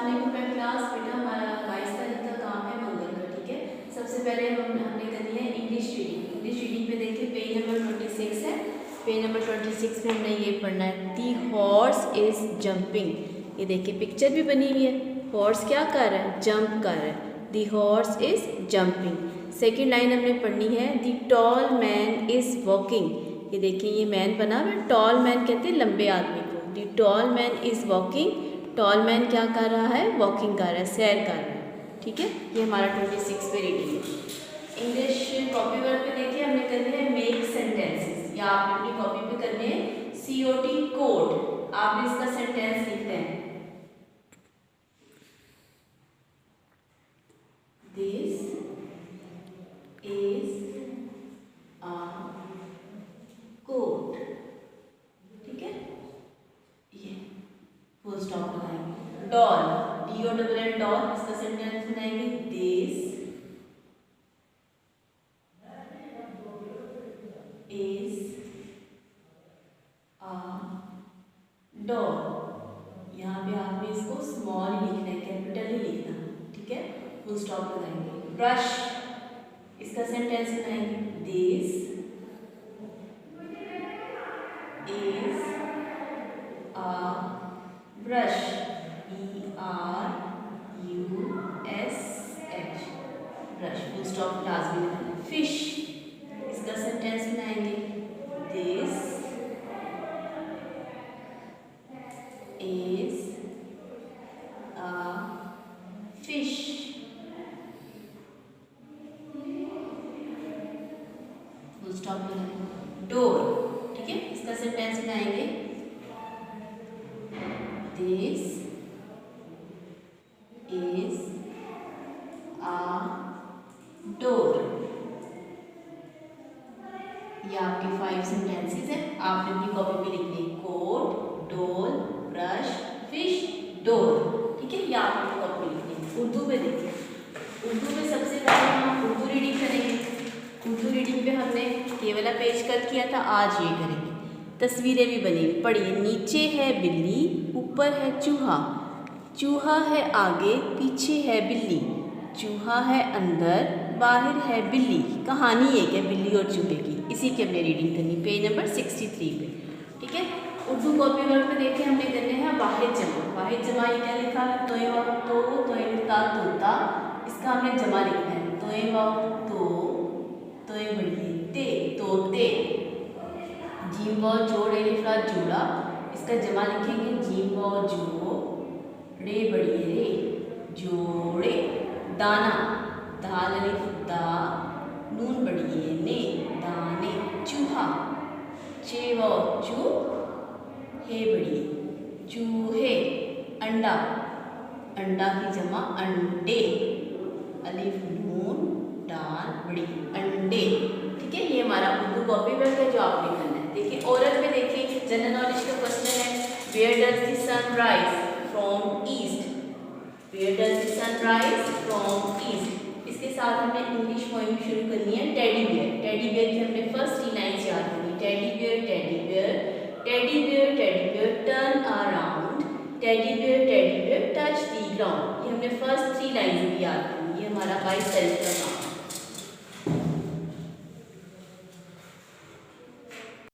अस्सलाम क्लास। बेटा हमारा 22 तारीख का काम है मंगल का, ठीक है। सबसे पहले हमने करनी है इंग्लिश रीडिंग। इंग्लिश रीडिंग पे देखिए पेज नंबर 26 है। पेज नंबर 26 में हमने ये पढ़ना है, दी हॉर्स इज जंपिंग। ये देखिए पिक्चर भी बनी हुई है, हॉर्स क्या कर रहा है, जंप कर रहा है। The horse is jumping. Second line हमने पढ़नी है, दी टॉल मैन इज वॉकिंग। ये देखिए ये मैन बना हुआ है, टॉल मैन कहते हैं लंबे आदमी को। The tall man is walking. Tall man क्या कर रहा है, वॉकिंग कर रहा है, सैर कर रहा है, ठीक है। ये हमारा 26 पे रीडिंग है। इंग्लिश कॉपी वर्क पे देखिए हमने करनी है मेक सेंटेंसेस, या आपने अपनी कॉपी पे करने हैं COT कोड। आपने इसका सेंटेंस लिखते हैं, दिस इज अ कोट, ठीक है। ये फुल स्टॉप लगाएंगे। डॉल, DOLL डॉल, इसका सेंटेंस बनाएंगे, दिस इज अ डॉल। यहाँ पे आपने इसको स्मॉल लिखना है, कैपिटल ही लिखना, ठीक है। फुल स्टॉप लगाएंगे। ब्रश, इसका सेंटेंस बनाएंगे, this is a brush, BRUSH, brush. Full stop लाजमी लगाना है। फिश, इसका सेंटेंस बनाएंगे, this is a fish. Full stop लगाएंगे। डोर, ठीक है, इसका सेंटेंस बनाएंगे, दिस इज अ डोर। ये आपके 5 सेंटेंसेस हैं, आपने अपनी कॉपी पे लिखने, coat, door, brush, fish, door, ठीक है। ये आपने अपनी कॉपी पे लिखने। उर्दू पे देखिए, उर्दू पे सबसे पहले हम उर्दू रीडिंग करेंगे। उर्दू रीडिंग पे हमने ये वाला पेज कल किया था, आज ये करेंगे। तस्वीरें भी बनी हुई, पढ़िए। नीचे है बिल्ली, ऊपर है चूहा, चूहा है आगे, पीछे है बिल्ली, चूहा है अंदर, बाहर है बिल्ली। कहानी एक है बिल्ली और चूहे की, इसी की हमने रीडिंग करनी, पेज नंबर 63 पे, ठीक है। उर्दू कॉपी वर्क पे देखिए हमने करने हैं वाहिद जमा। वाहिद जमा ये क्या लिखा है, तोए वाव तो, तोए ता तोता, इसका हमने जमा लिखना है, तोए वाव तो, तोए बड़िए ते, तोते। जीम वाव जोड़ एलिफ्ला जोड़ा, इसका जमा लिखेंगे, जीम वाव जो, रे बड़िए रे, जोड़े। दाना, दाल अलिफ दा, नून बड़िए ने, दाने। चूहा, चे वाव चू, हे बड़िए चूहे। अंडा, अंडा की जमा अंडे, अलिफ नून दाल बड़ी, अंडे, ठीक है। ये हमारा उर्दू कॉपी वर्क है जो आपने करना है। देखिए ओरल में देखिए जनरल नॉलेज का क्वेश्चन है, where does the sun rise from east, where does the sun rise from east. इसके साथ हमें इंग्लिश पोइम शुरू करनी है, टेडी बियर। टेडी बियर की हमने फर्स्ट 3 लाइन्स याद करनी, teddy bear teddy bear, teddy bear teddy bear turn around, teddy bear touch the ground. ये हमने फर्स्ट 3 लाइन्स भी याद करनी। ये हमारा 22 तारीख का काम।